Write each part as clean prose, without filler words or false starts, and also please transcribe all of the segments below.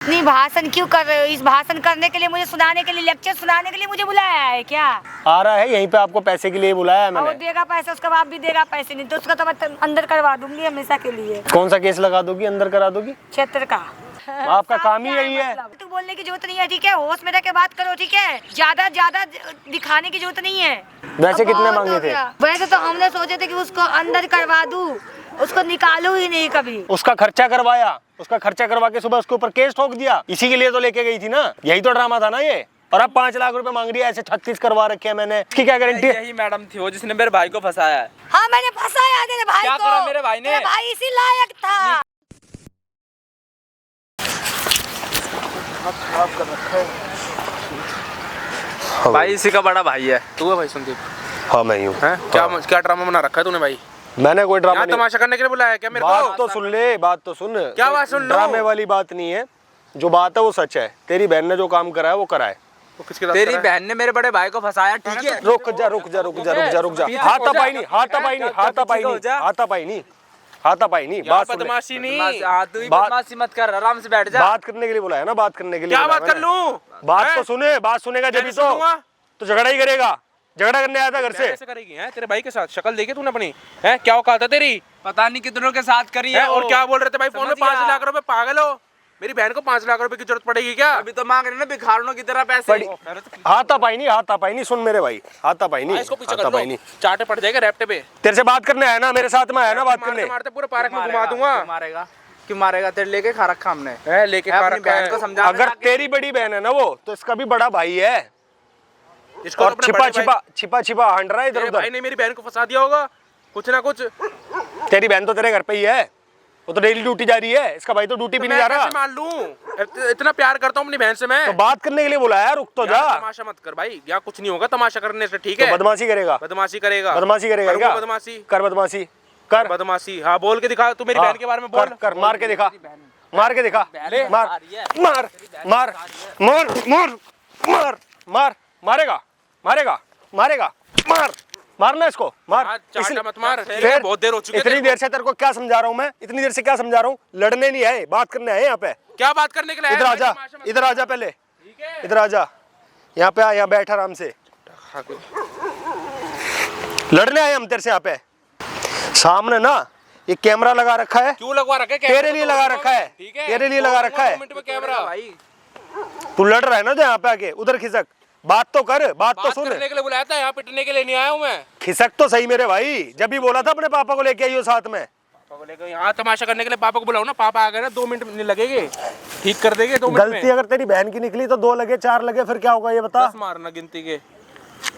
नहीं, भाषण क्यों कर रहे हो? इस भाषण करने के लिए मुझे, सुनाने के लिए, लेक्चर सुनाने के लिए मुझे बुलाया है क्या? आ रहा है यहीं पे, आपको पैसे के लिए बुलाया है मैंने। वो देगा पैसे, उसका बाप भी देगा पैसे, नहीं तो उसका तो मैं अंदर करवा दूंगी हमेशा के लिए। कौन सा केस लगा दोगी, अंदर करा दोगी? क्षेत्र का। आपका काम ही यही है। तू बोलने की जरूरत नहीं है, ठीक है? होश में रह के बात करो, ठीक है? ज्यादा दिखाने की जरूरत नहीं है। वैसे कितने मांगे थे? वैसे तो हमने सोचे थे कि उसको अंदर करवा दूं, उसको निकालू ही नहीं कभी। उसका खर्चा करवाया, उसका खर्चा करवा के सुबह उसके ऊपर केस ठोक दिया। इसी के लिए तो लेके गई थी ना, यही तो ड्रामा था ना ये। और अब 5 लाख रुपए मांग रही है, ऐसे 36 करवा रखे हैं मैंने। इसकी क्या गारंटी है? यही मैडम थी वो जिसने मेरे भाई को फंसाया है। हाँ, मैंने फंसाया तेरे भाई क्या को। करा मेरे भाई ने? मेरा भाई इसी लायक था। भाई इसी का बड़ा भाई है। तू है भाई संदीप? हाँ मैं ही हूँ। क्या ड्रामा बना रखा है तूने भाई? मैंने कोई ड्रामा नहीं। तमाशा करने के लिए बुलाया क्या मेरे को? बात तो सुन ले, बात तो सुन। क्या बात सुन लो? ड्रामे वाली बात नहीं है, जो बात है वो सच है। तेरी बहन ने जो काम करा है वो करा है। तेरी बहन ने मेरे बड़े भाई को फंसाया, ठीक है? रुक जा रुक जा रुक जा रुक जा रुक जा। हाथापाई नहीं, हाथापाई नहीं, हाथापाई नहीं, हाथापाई नहीं, हाथापाई नहीं। बात सुन ले। बदमाशी नहीं। तू ही बदमाशी मत कर, आराम से बैठ जा। बात करने के लिए बुलाया ना, बात करने के लिए। क्या बात कर लूं? बात तो सुने, बात सुनेगा जब तो झगड़ा ही करेगा। झगड़ा करने आया था घर से। कैसे करेगी है तेरे भाई के साथ? शक्ल देखी तूने अपनी? है क्या औकात है तेरी? पता नहीं कितनों के साथ करी है। और क्या बोल रहे थे भाई फोन में? 5 लाख रुपए। पागल हो? मेरी बहन को 5 लाख रुपए की जरूरत पड़ेगी क्या? अभी तो मांग रहे ना भिखारनों की तरह पैसे। हाथापाई नहीं, हाथापाई नहीं। सुन मेरे भाई, हाथापाई नहीं, हाथापाई नहीं। चाटे पड़ जाएगा रैप्टे पे। तेरे से बात करने आया ना, मेरे साथ में आया ना बात करने। मारते पूरे पार्क में घुमा दूंगा। मारेगा? क्यों मारेगा? तेरे लेके खा रखा हमने। लेके खा रखा है। को समझा। अगर तेरी बड़ी बहन है ना वो, तो इसका भी बड़ा भाई है। इसको और छिपा छिपा हंड रहा है इधर उधर। भाई ने मेरी बहन को फंसा दिया होगा कुछ ना कुछ। तेरी बहन तो तेरे घर पे ही है, वो तो डेली ड्यूटी जा रही है। इसका भाई तो ड्यूटी भी नहीं जा रहा। मान लूं, इतना प्यार करता हूं अपनी बहन से मैं। तो बात करने के लिए बुलाया, रुक तो जा। तमाशा मत कर भाई, यहाँ कुछ नहीं होगा तमाशा करने से, ठीक है? तो बदमाशी करेगा, बदमाशी करेगा, बदमाशी करेगा क्या? बदमाशी कर, बदमाशी कर, बदमाशी। हाँ बोल के दिखा, तू मेरी बहन के बारे में बोल। कर, मार के दिखा, मार के दिखा। मार मार मार मार मार मार मार मारेगा, मारेगा, मारेगा, मार, मारना इसको, मार। मत मार, फिर बहुत देर हो चुकी है। इतनी देर से तेरे को क्या समझा रहा हूँ मैं? इतनी देर से क्या समझा रहा हूँ? लड़ने नहीं आए, बात करने आए यहाँ पे। क्या बात करने के लिए? इधर आजा, इधर आजा, पहले इधर आजा। यहाँ पे आ, यहाँ बैठ आराम से। लड़ने आए हम तेरे से यहाँ पे। सामने ना ये कैमरा लगा रखा है। क्यों लगवा रखा है? तेरे लिए लगा रखा है, तेरे लिए लगा रखा है। कैमरा भाई, तू लड़ रहा है ना जो यहाँ पे आके, उधर खिसक। बात तो कर, बात तो सुन। करने के लिए बुलाया था, यहाँ पिटने के लिए नहीं आया हूँ मैं। खिसक तो सही मेरे भाई, जब भी बोला था अपने पापा को लेके आइयो साथ में। यहाँ तमाशा करने के लिए पापा को बुलाओ ना। पापा आ गए ना, 2 मिनट नहीं लगेंगे, ठीक कर देंगे 2 मिनट में। गलती अगर तेरी बहन की निकली तो 2 लगे, 4 लगे, फिर क्या होगा ये बता? 10 मारना गिनती के,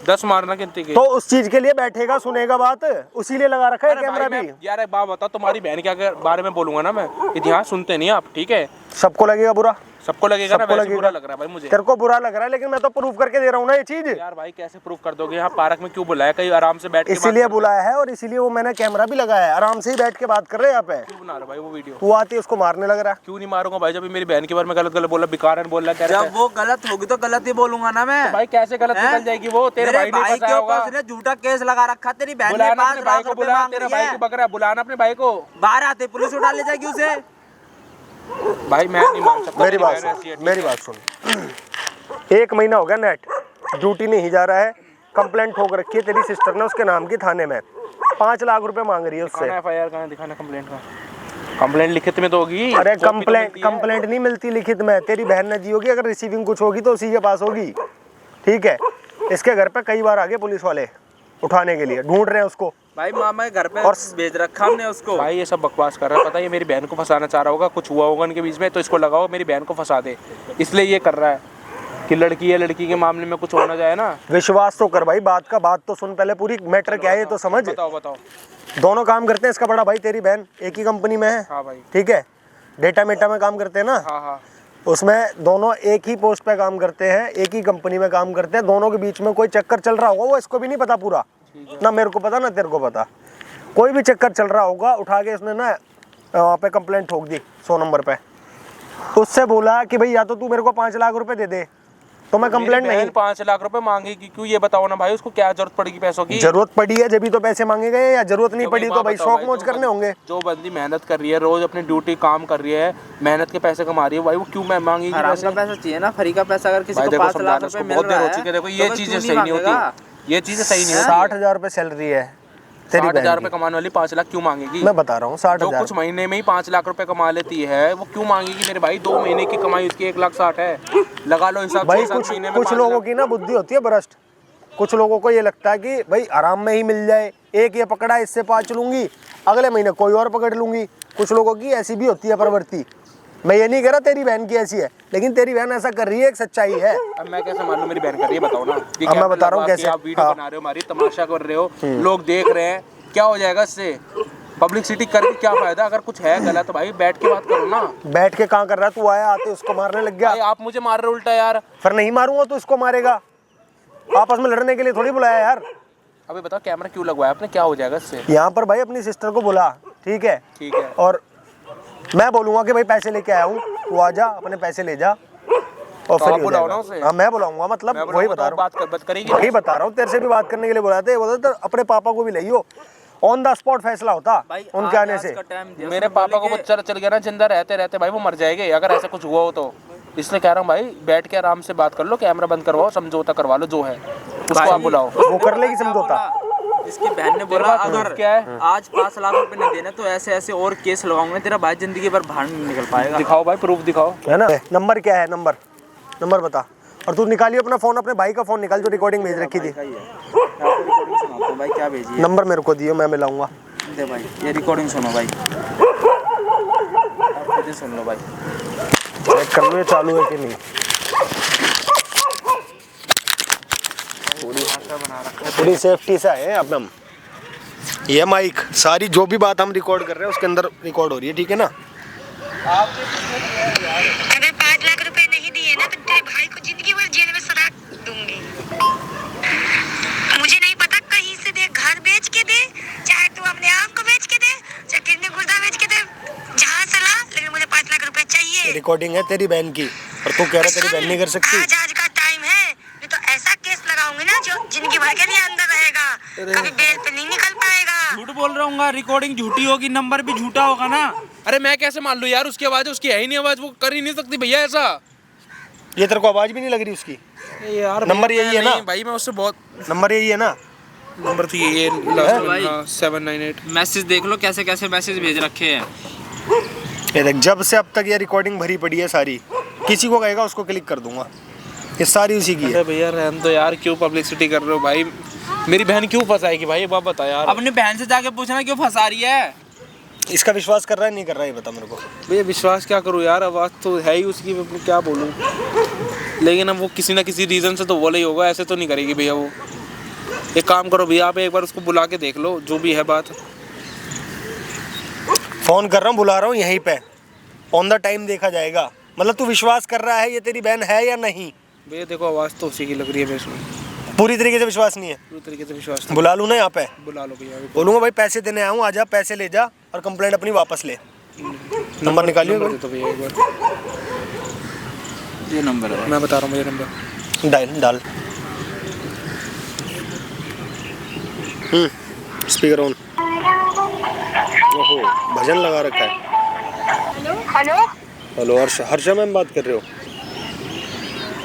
10 मारना गिनती के। तो उस चीज के लिए बैठेगा, सुनेगा बात, उसी लिए लगा रखा है कैमरा भी। यार एक बात बता, तुम्हारी बहन के बारे में बोलूंगा ना मैं, इतिहास सुनते नहीं आप, ठीक है? सबको लगेगा बुरा, सबको लगेगा ना, सबको वैसे लगेगा। बुरा लग रहा है भाई मुझे। तेरे को बुरा लग रहा है, लेकिन मैं तो प्रूफ करके दे रहा हूँ ना ये चीज। यार भाई कैसे प्रूफ कर दोगे? यहाँ पार्क में क्यों बुलाया? कहीं आराम से बैठ के इसीलिए बुलाया है, और इसीलिए वो मैंने कैमरा भी लगाया है। आराम से ही बैठ के बात कर रहे हैं यहाँ पे। क्यों बना रहा भाई वो वीडियो? तू आती है उसको मारने लग रहा है। क्यों नहीं मारूंगा भाई? जब मेरी बहन के बारे में गलत गलत बोला, बिकार बोल रहा है। जब वो गलत होगी तो गलत ही बोलूंगा ना मैं। भाई कैसे गलत निकल जाएगी वो? तेरे भाई ने फंसाया होगा। उसने झूठा केस लगा रखा, तेरी बहन ने बुलाना 5 अपने भाई लाख को, रुपए बुला। मांग तेरा रही भाई है। को बक रहा है, बुलाना अपने भाई को। बाहर आते पुलिस उठा ले जाएगी उसे। भाई मैं नहीं मान सकता। मेरी बात सुन, मेरी बात सुन। 1 महीना हो गया नेट ड्यूटी नहीं जा रहा है। कंप्लेंट ठोक रखी है तेरी सिस्टर ने उसके नाम की थाने में। 5 लाख रुपए मांग रही है उससे। FIR कहाँ दिखाना? कंप्लेंट का कंप्लेंट लिखित में तो होगी। अरे कंप्लेंट नहीं मिलती लिखित में। तेरी बहन ने दी होगी, अगर रिसीविंग कुछ होगी तो उसी के पास होगी, ठीक है? इसके घर पे कई बार आ गए पुलिस वाले उठाने के लिए, ढूंढ रहे हैं उसको। भाई मामा के घर पे और भेज रखा हमने उसको। भाई ये सब बकवास कर रहा है, पता है? ये मेरी बहन को फंसाना चाह रहा होगा, कुछ हुआ होगा इनके बीच में, तो इसको लगाओ मेरी बहन को फंसा दे, इसलिए ये कर रहा है कि लड़की है, लड़की के मामले में कुछ होना जाए ना। विश्वास तो कर भाई, बात तो सुन पहले, पूरी मैटर क्या है ये तो समझ। बताओ। दोनों काम करते हैं, इसका बड़ा भाई तेरी बहन एक ही कंपनी में है। हाँ भाई। ठीक है, डेटा मेटा में काम करते हैं ना। हाँ। उसमें दोनों एक ही पोस्ट पे काम करते हैं, एक ही कंपनी में काम करते हैं। दोनों के बीच में कोई चक्कर चल रहा होगा, वो इसको भी नहीं पता पूरा, ना मेरे को पता ना तेरे को पता। कोई भी चक्कर चल रहा होगा, उठा के इसने ना वहाँ पे कंप्लेंट ठोक दी 100 नंबर पे। उससे बोला कि भाई या तो तू मेरे को 5 लाख रुपए दे दे, तो मैं कंप्लेंट नहीं। 5 लाख रुपए मांगेगी क्यों, ये बताओ ना भाई, उसको क्या जरूरत पड़ेगी पैसों की? जरूरत पड़ी है जब भी तो पैसे मांगे गए, या जरूरत नहीं पड़ी तो भाई बताओ शौक भाई, मौज करने होंगे। जो बंदी मेहनत कर रही है, रोज अपनी ड्यूटी काम कर रही है, मेहनत के पैसे कमा रही है भाई, वो क्यों मांगेगी हराम पैसे? का पैसा चाहिए ना, फ्री का पैसा। अगर किसी भाई को देखो 5 लाख समझाना रुपए उसको, मिल बहुत देर रहा हो चुकी है, देखो है ये तो चीजें क्यों सही नहीं मांगेगा? होती, ये चीजें सही नहीं होती। 60,000 रुपए सैलरी है तेरी 60,000 बहन रुपए की। कमाने वाली 5 लाख क्यों मांगेगी? मैं बता रहा हूँ जो 60,000। कुछ महीने में ही 5 लाख रुपए कमा लेती है वो क्यों मांगेगी मेरे भाई? 2 महीने की कमाई उसकी 1,60,000 है, लगा लो हिसाब। भाई 6-7 महीने में कुछ 5 लोगों लाख। की ना बुद्धि होती है भ्रष्ट। कुछ लोगों को ये लगता है कि भाई आराम में ही मिल जाए, एक ये पकड़ा इससे 5 लूंगी, अगले महीने कोई और पकड़ लूंगी। कुछ लोगों की ऐसी भी होती है प्रवृत्ति। मैं ये नहीं कह रहा तेरी बहन की ऐसी है, लेकिन तेरी बहन ऐसा कर रही है, एक सच्चाई है। अब मैं कैसे मान लूं मेरी बहन कर रही है, बताओ ना। अब मैं बता रहा हूँ कैसे। आप वीडियो बना रहे हो, हमारी तमाशा कर रहे हो, लोग देख रहे हैं, क्या हो जाएगा इससे? पब्लिसिटी करके क्या फायदा? अगर कुछ है गलत तो भाई बैठ के बात करो ना। बैठ के कहाँ कर रहा है तू? आया आते उसको मारने लग भाई गया। आप मुझे मार रहे हो उल्टा यार। फिर नहीं मारूंगा तो इसको मारेगा। आपस में लड़ने के लिए थोड़ी बुलाया यार। अभी बताओ कैमरा क्यों लगवाया आपने, क्या हो जाएगा इससे? यहाँ पर भाई अपनी सिस्टर को बुला, ठीक है? ठीक है। और मैं बोलूंगा कि भाई पैसे लेके आया हूँ, तू आ जा, अपने पैसे ले जा, और तो फिर आप ही हो बुलाओ जाएगा। ना उसे। हाँ मैं बुलाऊंगा, मतलब मैं वही बता रहा हूँ। बात करेगी। वही बता रहा हूँ, तेरे से भी बात करने के लिए बुलाते बोलते अपने पापा को भी ले ऑन द स्पॉट फैसला होता भाई उनके आने से। मेरे पापा को वो चल गया ना, जिंदा रहते रहते भाई वो मर जाएंगे अगर ऐसा कुछ हुआ हो तो। इसलिए कह रहा हूँ भाई बैठ के आराम से बात कर लो, कैमरा बंद करवाओ, समझौता करवा लो, जो है उसको आप बुलाओ। वो कर लेगी समझौता। इसकी बहन ने बोला अगर क्या है? आज 5 लाख रुपए नहीं देने तो ऐसे ऐसे और केस लगाऊंगा, तेरा भाई जिंदगी भर बाहर नहीं निकल पाएगा। दिखाओ भाई, प्रूफ दिखाओ। है ना? नंबर क्या है? नंबर बता। और तू निकालिए अपना फोन, अपने भाई का फोन निकाल जो रिकॉर्डिंग भेज रखी थी। रिकॉर्डिंग सुनाता हूं भाई, क्या भेजी है? नंबर मेरे को दियो, मैं मिलाऊंगा। दे भाई, ये रिकॉर्डिंग सुनो भाई, आप खुद सुन लो भाई। चेक कर लो ये चालू है कि नहीं। पूरी सेफ्टी से आए हैं अब हम। ये माइक सारी जो भी बात हम रिकॉर्ड कर रहे हैं उसके अंदर रिकॉर्ड हो रही है, ठीक है ना? अगर 5 लाख रुपए नहीं दिए ना तो तेरे भाई को जिंदगी भर जेल में सजा दूंगी। मुझे नहीं पता, कहीं से दे, घर बेच के दे, चाहे तू अपने आम को बेच के दे, चाहे किडनी गुर्दा बेच के दे, जहाँ सला, लेकिन मुझे 5 लाख रुपए चाहिए। रिकॉर्डिंग है तेरी बहन की और तू कह रहा तेरी बहन नहीं कर सकती। आज का टाइम है, नहीं तो ऐसा केस लगाऊंगी ना जो जिंदगी भर के लिए अंदर रहेगा, कभी बेल पे नहीं निकल पाएगा। झूठ बोल रहा हूँ, रिकॉर्डिंग झूठी होगी, नंबर भी झूठा होगा ना। अरे मैं कैसे मान लूं यार, उसकी आवाज उसकी है ही नहीं, आवाज वो कर ही नहीं सकती भैया ऐसा। ये तेरे को आवाज भी नहीं लग रही उसकी? यार नंबर यही है ना भाई? मैं उससे बहुत नंबर यही है ना? नंबर तो ये भाई। 798। मैसेज देख लो कैसे कैसे मैसेज भेज रखे हैं। ये देख, जब से अब तक ये रिकॉर्डिंग भरी पड़ी है सारी, किसी को कहेगा उसको क्लिक कर दूंगा। ये सारी उसी की है। अरे भैया रहन दो यार, क्यों पब्लिसिटी कर रहे हो भाई? मेरी बहन क्यों फंसाएगी भाई, ये बात बता यार। अपनी बहन से जाके पूछना क्यों फंसा रही है। इसका विश्वास कर रहा है नहीं कर रहा है ये बता मेरे को। भैया विश्वास क्या करूँ यार, आवाज़ तो है ही उसकी, मैं क्या बोलूँ। लेकिन अब वो किसी ना किसी रीज़न से तो बोला ही होगा, ऐसे तो नहीं करेगी भैया वो। एक काम करो भैया, आप एक बार उसको बुला के देख लो, जो भी है बात। फोन कर रहा हूँ, बुला रहा हूँ यहीं पे, ऑन द टाइम देखा जाएगा। मतलब तू विश्वास कर रहा है ये तेरी बहन है या नहीं? भैया देखो आवाज़ तो उसी की लग रही है, मैं इसमें पूरी तरीके से विश्वास नहीं है। पूरी तरीके से विश्वास नहीं। बुला लूँ ना यहाँ पे? बुला लो भैया। बोलूँगा भाई पैसे देने आया हूँ, आजा पैसे ले जा और कंप्लेंट अपनी वापस ले। नंबर निकालिए नंबर दे दो भैया एक बार। ये नंबर है, मैं बता रहा हूँ मुझे नंबर। डाल स्पीकर ऑन। ओहो भजन लगा रखा है। हेलो हेलो हर्षा मैम बात कर रहे हो?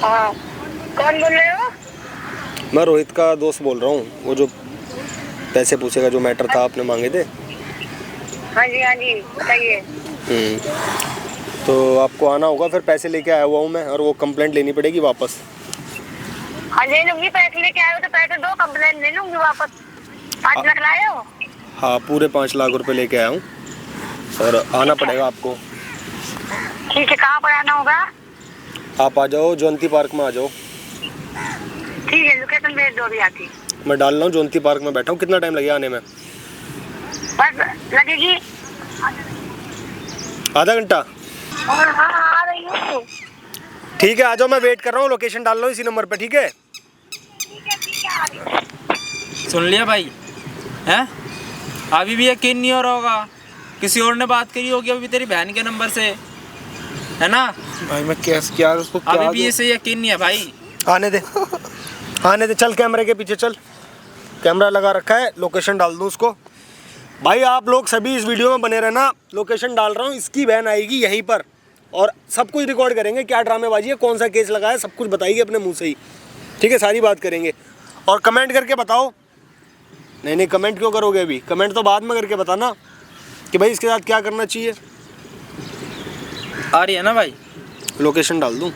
हाँ, कौन बोल रहे हो? मैं रोहित का दोस्त बोल रहा हूँ, वो जो पैसे पूछेगा, जो मैटर था आपने मांगे थे। हाँ जी बताइए। तो आपको आना होगा, फिर पैसे लेके आया हुआ हूँ मैं, और वो कंप्लेंट लेनी पड़ेगी वापस। हाँ ले लूंगी, पैसे लेके आए हो तो पैसे दो, कंप्लेन ले लूंगी वापस। 5 लाख लाए हो? हाँ पूरे 5 लाख रुपए लेके आया हूँ और आना पड़ेगा आपको। ठीक है, कहाँ पर आना होगा? आप आ जाओ, जयंती पार्क में आ जाओ। ठीक है, लोकेशन भेज दो अभी आती। मैं डाल रहा हूँ, जयंती पार्क में बैठा हूँ। कितना टाइम लगेगा आने में? बस लगेगी आधा घंटा। और हाँ आ रही हूँ। ठीक है आ जाओ, मैं वेट कर रहा हूँ, लोकेशन डाल रहा हूँ इसी नंबर पे, ठीक है? ठीक है आ रही हूँ। सुन लिया भाई हैं? अभी भी यकीन नहीं हो रहा होगा, किसी और ने बात करी होगी अभी तेरी बहन के नंबर से, है ना? भाई मैं क्या उसको क्या अभी भी इसे यकीन नहीं है भाई। आने दे, आने दे, चल कैमरे के पीछे चल। कैमरा लगा रखा है, लोकेशन डाल दूँ उसको। भाई आप लोग सभी इस वीडियो में बने रहना, लोकेशन डाल रहा हूँ। इसकी बहन आएगी यहीं पर और सब कुछ रिकॉर्ड करेंगे, क्या ड्रामेबाजी है, कौन सा केस लगा है, सब कुछ बताइए अपने मुंह से ही, ठीक है। सारी बात करेंगे और कमेंट करके बताओ। नहीं कमेंट क्यों करोगे अभी, कमेंट तो बाद में करके बताना कि भाई इसके साथ क्या करना चाहिए। आ रही है ना भाई? लोकेशन डाल दूँ,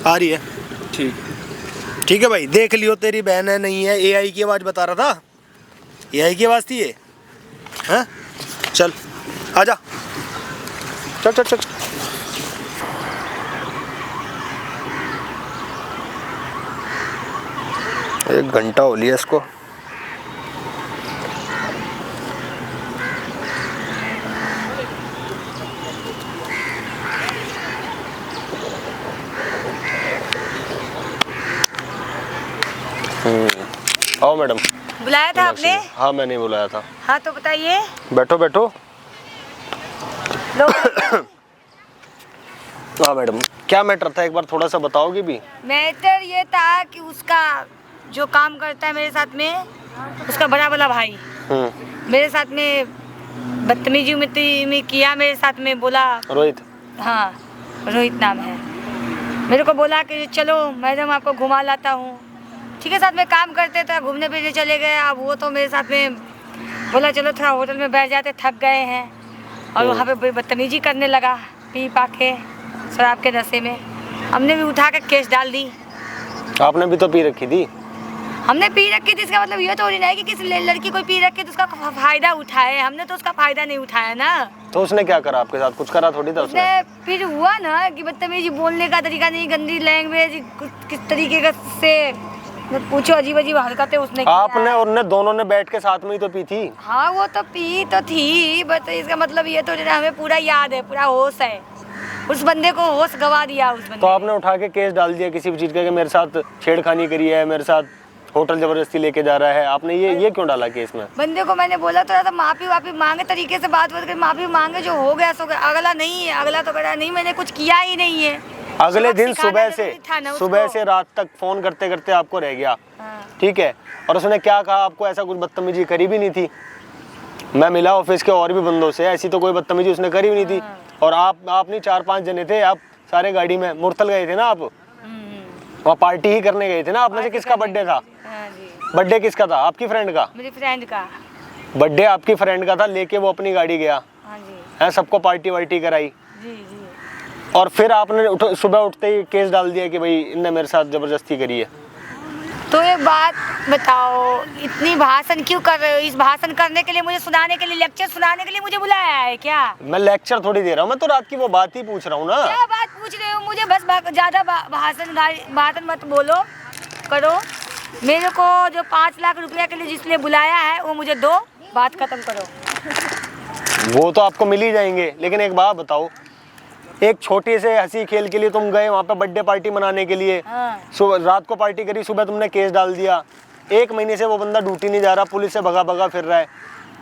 आ रही है, ठीक है भाई। देख लियो तेरी बहन है नहीं है। AI की आवाज़ बता रहा था, AI की आवाज़ थी ये, हैं? चल आजा, चल चल चल, चल। 1 घंटा हो लिया इसको। आओ मैडम। बुलाया था आपने? हाँ मैंने बुलाया था। हाँ तो बताइए। बैठो बैठो। लो। हाँ मैडम, क्या मैटर था एक बार थोड़ा सा बताओगी भी? मैटर ये था कि उसका जो काम करता है मेरे साथ में, उसका बड़ा वाला भाई मेरे साथ में बदतमीजी में किया, मेरे साथ में बोला। रोहित? हाँ रोहित नाम है। मेरे को बोला कि चलो मैडम आपको घुमा लाता हूँ, ठीक है। साथ में काम करते थे, घूमने फिरने चले गए। अब वो तो मेरे साथ में बोला चलो थोड़ा होटल में बैठ जाते, थक गए हैं, और वहाँ पे बदतमीजी करने लगा पी पा के शराब के नशे में। हमने भी उठा के केस डाल दी। आपने भी तो पी रखी थी। हमने पी रखी थी, इसका मतलब ये तो नहीं है कि किसी लड़की को पी रखी तो उसका फायदा उठाए। हमने तो उसका फायदा नहीं उठाया ना। तो उसने क्या करा आपके साथ? कुछ करा थोड़ी था उसने। फिर हुआ ना कि बदतमीजी, बोलने का तरीका नहीं, गंदी लैंग्वेज, किस तरीके का से पूछो, अजीब अजीब हरकतें उसने किया। आपने और उन्होंने दोनों ने बैठ के साथ में ही तो पी थी। हाँ वो तो पी तो थी, बट इसका मतलब ये तो हमें पूरा याद है, पूरा होश है। उस बंदे को होश गवा दिया उस बंदे। तो आपने उठा के केस डाल दिया किसी भी चीज का कि मेरे साथ छेड़खानी करी है, मेरे साथ होटल जबरदस्ती लेके जा रहा है। आपने ये क्यों डाला केस में? बंदे को मैंने बोला तो था माफी वाफी मांगे, तरीके से बात कर माफी मांगे, जो हो गया सो गया। अगला नहीं है, अगला तो करा नहीं, मैंने कुछ किया ही नहीं है। अगले दिन सुबह से रात तक फोन करते करते आपको रह गया, ठीक है। और उसने क्या कहा आपको? ऐसा कुछ बदतमीजी करी भी नहीं थी। मैं मिला ऑफिस के और भी बंदों से, ऐसी तो कोई बदतमीजी उसने करी भी नहीं थी। और आप नहीं 4-5 जने थे, आप सारे गाड़ी में मुरथल गए थे ना, आप वहाँ पार्टी ही करने गए थे ना। आपने से किसका बर्थडे था? बर्थडे किसका था? आपकी फ्रेंड का? मेरी फ्रेंड का बर्थडे आपकी फ्रेंड का था, लेके वो अपनी गाड़ी गया है, सबको पार्टी वार्टी कराई। और फिर आपने सुबह उठते ही केस डाल दिया कि भाई इनने मेरे साथ जबरदस्ती करी है। तो एक बात बताओ, इतनी भाषण क्यों कर रहे हो? इस भाषण करने के लिए, मुझे सुनाने के लिए, लेक्चर सुनाने के लिए मुझे बुलाया है क्या? मैं लेक्चर थोड़ी दे रहा हूँ, मैं तो रात की वो बात ही पूछ रहा हूँ ना। क्या बात पूछ रहे हो? मुझे बस ज्यादा भाषण मत बोलो करो। मेरे को जो 5 लाख रुपया के लिए जिसलिए बुलाया है वो मुझे दो, बात खत्म करो। वो तो आपको मिल ही जाएंगे, लेकिन एक बात बताओ, एक छोटे से हंसी खेल के लिए तुम गए वहाँ पे बर्थडे पार्टी मनाने के लिए, सुबह रात को पार्टी करी, सुबह तुमने केस डाल दिया। 1 महीने से वो बंदा ड्यूटी नहीं जा रहा, पुलिस से भगा भगा फिर रहा है।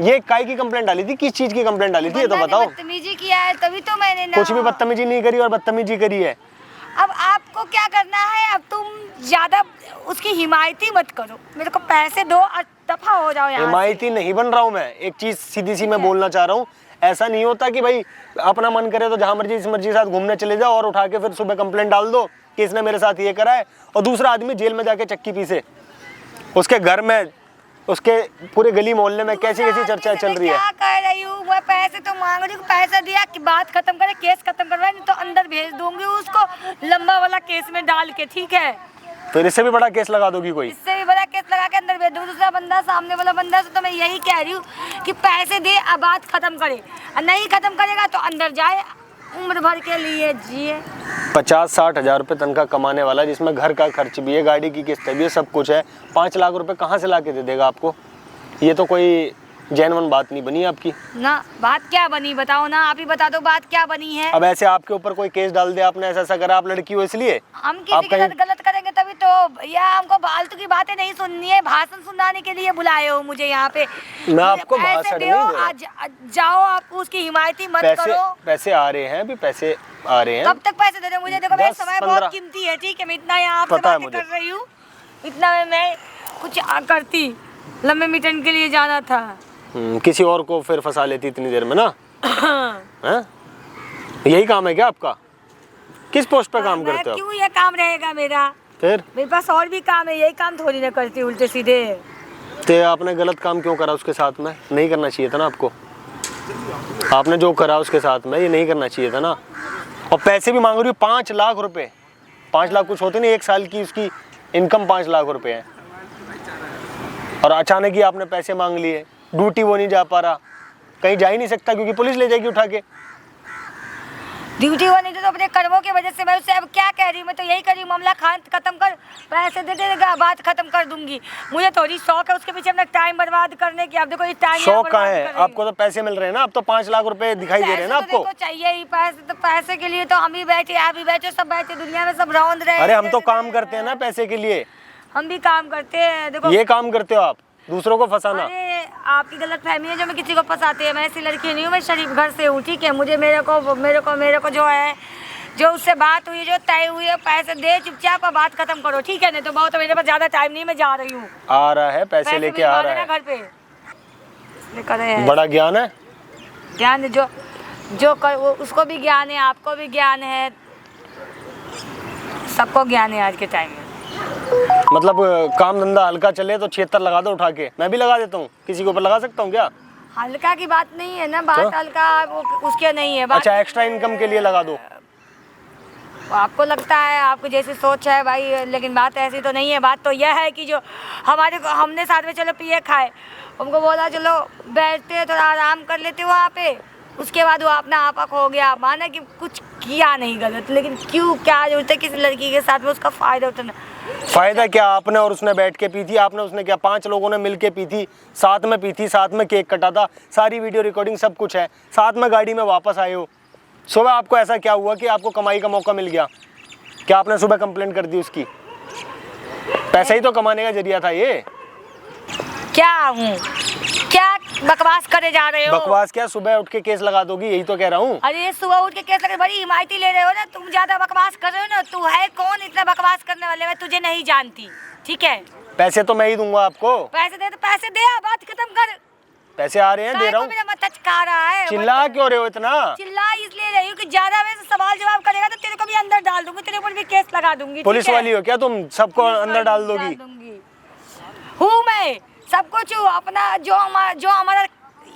ये काय की कंप्लेंट डाली थी? किस चीज की कंप्लेंट डाली थी ये तो बताओ। बदतमीजी किया है तभी तो मैंने ना। कुछ भी बदतमीजी नहीं करी और बदतमीजी करी है। अब आपको क्या करना है? अब तुम ज्यादा उसकी हिमायती मत करो, मेरे को पैसे दो और दफा हो जाओ यहाँ से। हिमायती नहीं बन रहा हूँ मैं। एक चीज सीधी सी मैं बोलना चाह रहा हूँ, ऐसा नहीं होता कि भाई अपना मन करे तो जहाँ मर्जी इस मर्जी के साथ घूमने चले जाओ और उठा के फिर सुबह कंप्लेंट डाल दो कि इसने मेरे साथ ये करा है, और दूसरा आदमी जेल में जाके चक्की पीसे। उसके घर में, उसके पूरे गली मोहल्ले में कैसी कैसी चर्चा चल रही है। क्या कह रही हूँ मैं? पैसे तो मांग रही हूँ, पैसा दिया कि बात खत्म करे, केस खत्म करवाए, नहीं तो अंदर भेज दूंगी उसको लंबा वाला केस में डाल के, ठीक है। फिर इससे भी बड़ा केस लगा दोगी कोई? इससे भी बड़ा केस लगा के अंदर भेज दूंगी। दूसरा बंदा, सामने वाला बंदा से तो मैं यही कह रही हूँ कि पैसे दे और बात खत्म करे, और नहीं खत्म करेगा तो अंदर जाए, उम्र भर के लिए जिए। 50-60 हज़ार रुपये तनख्वाह कमाने वाला, जिसमें घर का खर्च भी है, गाड़ी की किस्त भी है, सब कुछ है, 5 लाख रुपए कहाँ से ला के दे देगा आपको? ये तो कोई जेन्युइन बात नहीं बनी आपकी ना। बात क्या बनी बताओ ना, आप ही बता दो बात क्या बनी है। अब ऐसे आपके ऊपर कोई केस डाल दे, आपने ऐसा ऐसा करा, आप लड़की हो इसलिए हम किसी के साथ गलत करेंगे तभी तो हो भैया, हमको फालतू की बातें नहीं सुननी है, भाषण सुनाने के लिए बुलाए हो मुझे यहाँ पे। मैं आपको पैसे भाषण दो, नहीं दे रहा। जाओ, आप उसकी हिमायती मत करो। पैसे आ रहे हैं, अभी पैसे आ रहे हैं। कब तक पैसे दे रहे हो मुझे? देखो मेरा 10, समय 15 बहुत कीमती है, ठीक है, मैं इतना यहाँ आपसे पता है बातें मुझे। कर रही हूँ, इतना मैं कुछ करती, लंबे मीटिंग के लिए जाना था। किसी और को फिर फंसा लेती इतनी देर में ना। हैं? यही काम है क्या आपका? किस पोस्ट पे काम करते हो? क्यों ये काम रहेगा मेरा? फिर मेरे पास और भी काम है, यही काम थोड़ी ना करती उल्टे सीधे। तो आपने गलत काम क्यों करा उसके साथ में? नहीं करना चाहिए था ना आपको। आपने जो करा उसके साथ में ये नहीं करना चाहिए था ना। और पैसे भी मांग रही हो 5 लाख रुपए। 5 लाख कुछ होते नहीं, 1 साल की उसकी इनकम 5 लाख रुपए है। और अचानक ही आपने पैसे मांग लिए। ड्यूटी वो नहीं जा पा रहा, कहीं जा ही नहीं सकता क्योंकि पुलिस ले जाएगी उठा के। ड्यूटी वो नहीं तो अपने कर्मों की वजह से। मैं उससे अब क्या कह रही हूँ, मैं तो यही कर रही हूँ, मामला खत्म कर, पैसे दे देगा, बात खत्म कर दूंगी। मुझे थोड़ी शौक है उसके पीछे अपना टाइम बर्बाद करने की। अब देखो इस टाइम शौक कहाँ है आपको? तो पैसे मिल रहे हैं ना, अब तो 5 लाख रुपए दिखाई दे रहे हैं ना आपको। देखो चाहिए ही पैसे, तो पैसे के लिए तो हम ही बैठे, आप भी बैठे, सब बैठे, दुनिया में सब रौंद रहे हैं। अरे हम तो काम करते हैं ना पैसे के लिए। हम भी काम करते हैं। देखो ये काम करते हो आप, दूसरों को फंसाना। अरे आपकी गलत फहमी है जो मैं किसी को फंसाती है। मैं ऐसी लड़की नहीं हूँ, मैं शरीफ घर से हूँ, ठीक है। मुझे मेरे को जो है, जो उससे बात हुई, जो तय हुई है, पैसे दे चुपचाप और बात खत्म करो, ठीक है। नहीं तो बहुत मेरे पास ज्यादा टाइम नहीं, मैं जा रही हूँ। आ रहा है पैसे लेके आ रहा है घर पे लेकर आए हैं। बड़ा ज्ञान है। ज्ञान जो वो उसको भी ज्ञान है, आपको भी ज्ञान है, सबको ज्ञान है आज के टाइम में। मतलब काम धंधा हल्का चले तो 76 लगा दो उठा के। मैं भी लगा देता हूँ, किसी के ऊपर लगा सकता हूँ क्या? हल्का की बात नहीं है ना, बात हल्का उसके नहीं है बात। अच्छा, एक्स्ट्रा इनकम के लिए लगा दो। आपको लगता है, आपको जैसी सोच है भाई, लेकिन बात ऐसी तो नहीं है। बात तो यह है कि जो हमने साथ में चलो पिए खाए, उनको बोला चलो बैठते थोड़ा आराम कर लेते वहाँ पे। उसके बाद वो अपना आपा खो गया, माना कि कुछ किया नहीं गलत, लेकिन क्यों क्या जरूरत है किसी लड़की के साथ में उसका फायदा उठाना? फायदा क्या? आपने और उसने बैठ के पी थी, आपने उसने क्या? 5 लोगों ने मिल के पी थी, साथ में पी थी, साथ में केक कटा था, सारी वीडियो रिकॉर्डिंग सब कुछ है, साथ में गाड़ी में वापस आए हो। सुबह आपको ऐसा क्या हुआ कि आपको कमाई का मौका मिल गया? क्या आपने सुबह कंप्लेंट कर दी उसकी? पैसा ही तो कमाने का जरिया था ये। क्या हूँ, क्या बकवास करे जा रहे हो? बकवास क्या? सुबह उठ के केस लगा दोगी, यही तो कह रहा हूँ। अरे सुबह उठ के केस लगे, बड़ी हिमायती ले रहे हो ना तुम, ज्यादा बकवास कर रहे हो ना। तू है कौन इतना बकवास करने वाले? मैं तुझे नहीं जानती, ठीक है। पैसे तो मैं ही दूंगा आपको। पैसे दे तो पैसे दे, बात खत्म कर। पैसे आ रहे हैं, दे रहा हूँ। मेरा मत चका रहा है। चिल्ला क्यों रहे हो इतना? चिल्ला इसलिए रही हूँ कि ज्यादा वैसे सवाल जवाब करेगा तो तेरे को भी अंदर डाल दूंगी, तेरे ऊपर भी केस लगा दूंगी। पुलिस वाली हो क्या तुम? सबको अंदर डाल दोगी? हूँ मैं, सब कुछ हूँ। अपना जो हमारा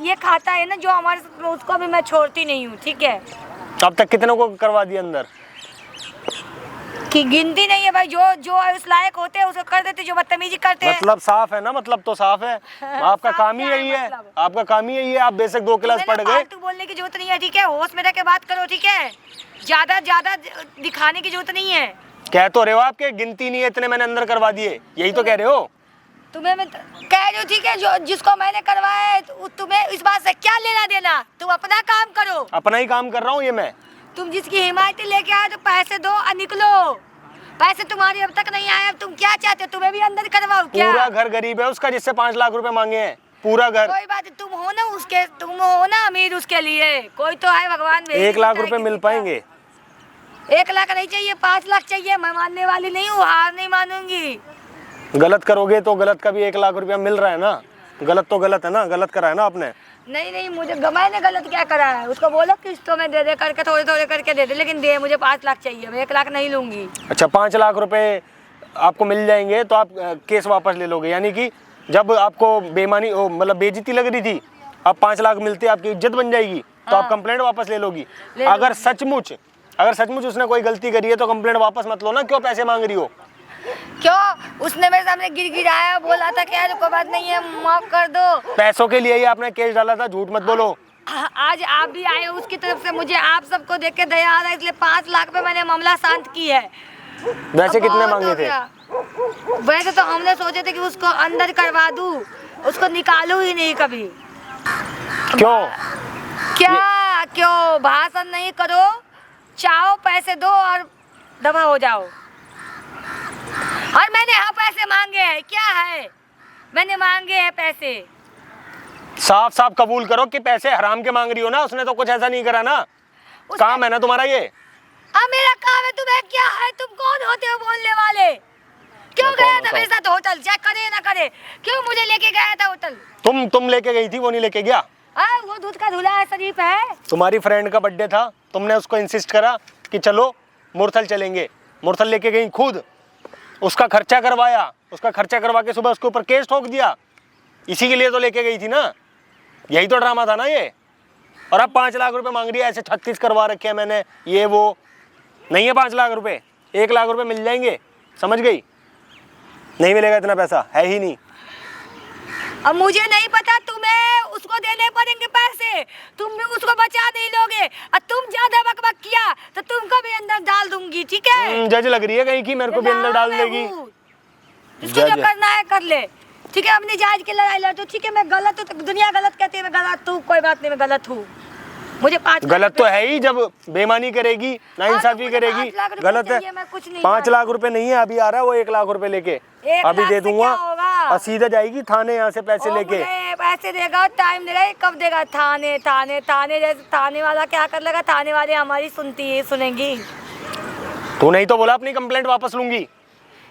ये खाता है ना, जो हमारे, उसको भी मैं छोड़ती नहीं हूँ, ठीक है। अब तक कितनों को करवा दिया अंदर? की गिनती नहीं है भाई। जो उस लायक होते हैं उसको कर देते, जो बदतमीजी करते हैं। मतलब साफ है ना? मतलब तो साफ है। आपका काम ही यही है, आपका काम ही यही है। आप बेशक 2 क्लास पढ़ गए। फालतू बोलने की जरूरत नहीं है, ठीक है। होश में रह के बात करो, ठीक है। ज्यादा दिखाने की जरूरत नहीं है। कह तो रहे हो आपके गिनती नहीं है, इतने मैंने अंदर करवा दिए, यही तो कह रहे हो। तुम्हें मैं कह रही हूँ, ठीक है, जो जिसको मैंने करवाया है, तुम्हें इस बात से क्या लेना देना? तुम अपना काम करो। अपना ही काम कर रहा हूँ ये मैं। तुम जिसकी हिमायत लेके आए तो पैसे दो और निकलो। पैसे तुम्हारे अब तक नहीं आए, अब तुम क्या चाहते हो? तुम्हें भी अंदर करवाओ क्या? पूरा घर गरीब है उसका, जिससे 5 लाख रुपए मांगे हैं, पूरा घर। कोई बात, तुम हो ना अमीर, उसके लिए कोई तो है भगवान। 1 लाख रुपए मिल पाएंगे? 1 लाख नहीं चाहिए, 5 लाख चाहिए। मैं मानने वाली नहीं हूँ, हार नहीं मानूंगी। गलत करोगे तो गलत का भी 1 लाख रुपया मिल रहा है ना। गलत तो गलत है ना, गलत करा है ना आपने। नहीं, मैंने गलत क्या करा है? उसको बोलो किस्तों में दे करके, थोड़े थोड़े करके दे दे, लेकिन दे, मुझे 5 लाख चाहिए, मैं 1 लाख नहीं लूंगी। अच्छा, 5 लाख रुपए आपको मिल जाएंगे तो आप केस वापस ले लोगे? यानी कि जब आपको बेईमानी मतलब बेइज्जती लग रही थी, अब 5 लाख मिलते आपकी इज्जत बन जाएगी, तो आप कंप्लेंट वापस ले लोगी? अगर सचमुच उसने कोई गलती करी है तो कंप्लेंट वापस मत लो ना। क्यों पैसे मांग रही हो? क्यों? उसने मेरे सामने गिराया, बोला था कि यार कोई बात नहीं है, माफ कर दो। पैसों के लिए ही आपने केस डाला था, झूठ मत बोलो। आज आप भी आए हो उसकी तरफ से, मुझे आप सबको देख के दया आ रहा है, इसलिए 5 लाख पे मैंने मामला शांत की है। वैसे कितने मांगे थे? वैसे तो हमने सोचे थे कि उसको अंदर करवा दूं, उसको निकालू ही नहीं कभी। क्यों? क्यों भाषण नहीं करो, चाहो पैसे दो और दफा हो जाओ। और मैंने हाँ पैसे मांगे हैं, क्या है, मैंने मांगे हैं पैसे। साफ साफ कबूल करो कि पैसे हराम के मांग रही हो ना, उसने तो कुछ ऐसा नहीं करा ना, काम है ना तुम्हारा ये। अब मेरा काम है, तुम्हें क्या है, तुम कौन होते हो बोलने वाले? क्यों गया था मेरे साथ होटल, चेक करे ना करे, क्यों मुझे लेके गया था होटल? तुम लेके गई थी, वो नहीं लेके गया। वो दूध का धुला है, शरीफ है। तुम्हारी फ्रेंड का बर्थडे था, तुमने उसको इंसिस्ट करा कि चलो मुरथल चलेंगे, मुरथल लेके गई खुद, उसका खर्चा करवाया, उसका खर्चा करवा के सुबह उसके ऊपर केस ठोक दिया, इसी के लिए तो लेके गई थी ना, यही तो ड्रामा था ना ये। और अब 5 लाख रुपए मांग रही है, ऐसे 36 करवा रखे हैं मैंने, ये वो नहीं है 5 लाख रुपए, 1 लाख रुपए मिल जाएंगे, समझ गई? नहीं मिलेगा इतना पैसा, है ही नहीं। अब मुझे नहीं पता, तुम्हें उसको देने पड़ेंगे पैसे, तुम भी उसको बचा नहीं लोगे, और तुम ज्यादा बकबक किया तो तुमको भी अंदर डाल दूंगी, ठीक है? जज लग रही है कहीं की, मेरे को भी अंदर डाल देगी। इसको जो करना है कर ले, ठीक है? अपनी जायज की लड़ाई लड़, तो ठीक है, मैं गलत हूँ तो दुनिया गलत कहती है, मैं गलत हूँ, कोई बात नहीं, मैं गलत हूँ। मुझे 5 गलत तो है ही, जब बेईमानी करेगी, नाइंसाफी करेगी, गलत है। 5 लाख रुपए नहीं है, अभी आ रहा है वो 1 लाख रुपए लेके, अभी दे दूंगा और सीधा जाएगी थाने, यहाँ से पैसे लेके। पैसे देगा, टाइम देगा, कब देगा? थाने थाने थाने, जैसे थाने वाला क्या कर लेगा? थाने वाले हमारी सुनेंगी। तू नहीं तो बोला अपनी कंप्लेंट वापस लूंगी।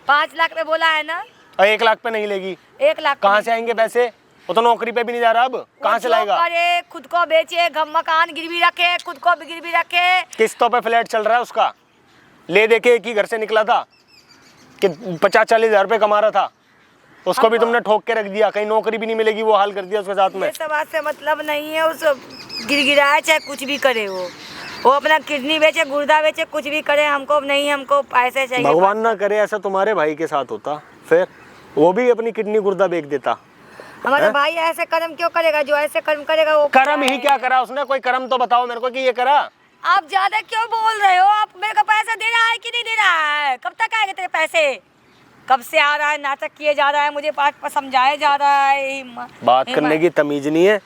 5 लाख पे बोला है ना, और 1 लाख पे नहीं लेगी। 1 लाख कहाँ से आएंगे पैसे? वो तो नौकरी पे भी नहीं जा रहा, अब कहाँ से लाएगा? करे, खुद को बेचे, मकान गिरवी रखे, खुद को भी गिरवी रखे, किस्तों पे फ्लैट चल रहा है उसका, ले दे के एक ही घर से निकला था कि 50-40 हजार रुपए कमा रहा था, उसको भी तुमने ठोक के रख दिया, कहीं नौकरी भी नहीं मिलेगी, वो हाल कर दिया उसके साथ में। ये सब बात से मतलब नहीं है, उस गिरगिराए चाहे कुछ भी करे, वो अपना किडनी बेचे, गुर्दा बेचे, कुछ भी करे, हमको नहीं, हमको पैसे चाहिए। भगवान ना करे ऐसा तुम्हारे भाई के साथ होता, फिर वो भी अपनी किडनी गुर्दा बेच देता। हमारा भाई ऐसे कर्म क्यों करेगा? जो ऐसे कर्म करेगा वो कर्म ही क्या करा उसने? कोई कर्म तो बताओ मेरे को कि ये करा। आप ज्यादा क्यों बोल रहे हो? आप मेरे को पैसा दे रहा है कि नहीं दे रहा है? कब तक आएंगे तेरे पैसे? कब से आ रहा है, नाटक किए जा रहा है, मुझे पाठ समझाया जा रहा है, बात करने की तमीज नहीं है।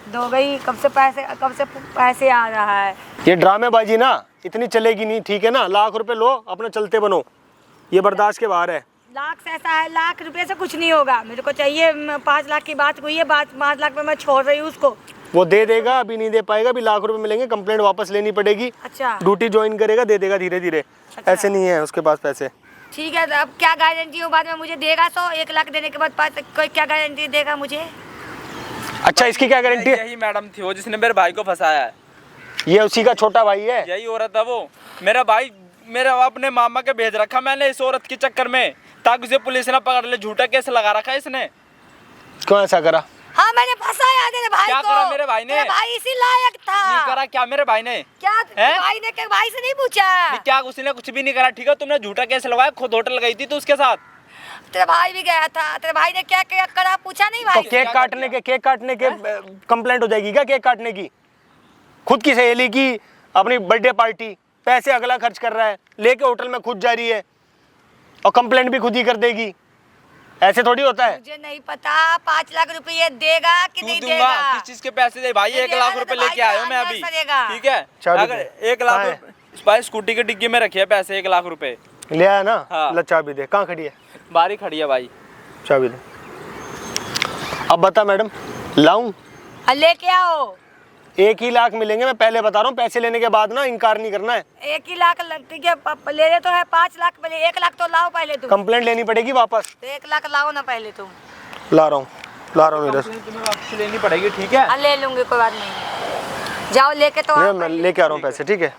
दो गई, कब से पैसे आ रहा है। ये ड्रामेबाजी ना इतनी चलेगी नहीं, ठीक है ना? लाख रुपए लो, अपना चलते बनो, ये बर्दाश्त के बाहर है। लाख से ऐसा है, लाख रुपए से कुछ नहीं होगा, मेरे को चाहिए 5 लाख की बात हुई है, 5 लाख पे मैं छोड़ रही हूँ उसको। वो दे देगा, अभी नहीं दे पाएगा, अभी लाख रुपए मिलेंगे, कंप्लेंट वापस लेनी पड़ेगी। अच्छा, ड्यूटी ज्वाइन करेगा, दे देगा धीरे धीरे। अच्छा। ऐसे नहीं है उसके पास पैसे। ठीक है, अब क्या गारंटी हो बाद में मुझे देगा? तो 1 लाख देने के बाद कोई क्या गारंटी देगा मुझे? अच्छा, इसकी क्या गारंटी है? यही मैडम थी वो जिसने मेरे भाई को फंसाया है, ये उसी का छोटा भाई है। यही औरत है वो। मेरा भाई मेरा अपने मामा के भेज रखा मैंने इस औरत के चक्कर में, ताकि उसे पुलिस ना पकड़ ले। झूठा केस लगा रखा है इसने। क्यों ऐसा करा? हाँ, मैंने फंसाया तेरे भाई क्या को। करा मेरे भाई ने? तेरे भाई इसी लायक था। नहीं करा क्या मेरे भाई ने? क्या भाई ने क्या भाई से नहीं पूछा? नहीं, क्या उसने कुछ भी नहीं करा, ठीक है? तुमने झूठा केस लगवाया, खुद होटल गई थी तो उसके साथ। तेरा भाई भी गया था, तेरे भाई ने क्या क्या करा पूछा नहीं भाई? तो केक काटने के कंप्लेंट हो जाएगी क्या? केक काटने की खुद की सहेली की अपनी बर्थडे पार्टी, पैसे अगला खर्च कर रहा है, लेके होटल में खुद जा रही है और कंप्लेंट भी खुद ही कर देगी। ऐसे थोड़ी होता है। मुझे नहीं पता 5 लाख रुपए देगा कि नहीं दूंगा। देगा। किस चीज के पैसे दे भाई? 1 लाख रुपए लेके आया हूँ मैं अभी, ठीक है? अगर 1 लाख भाई स्कूटी के डिग्गी में रखिए पैसे, 1 लाख रुपए ले आया ना? हाँ। ला चाबी दे। कहाँ खड़ी है? बारी खड़ी है भाई, चाबी दे। अब बता मैडम, लाऊं? लेके आओ। 1 ही लाख मिलेंगे, मैं पहले बता रहा हूँ। पैसे लेने के बाद ना इनकार नहीं करना है। 1 ही लाख ठीक है, ले रहे तो है 5 लाख, पहले 1 लाख तो लाओ पहले तुम। कंप्लेंट लेनी पड़ेगी वापस। तो 1 लाख लाओ ना पहले तुम। ला रहा हूँ इधर। तुम्हें वापस लेनी पड़ेगी, ठीक है? ले लूंगी, कोई बात नहीं, जाओ लेके तो आओ मैं लेके आ रहा हूँ पैसे, ठीक है?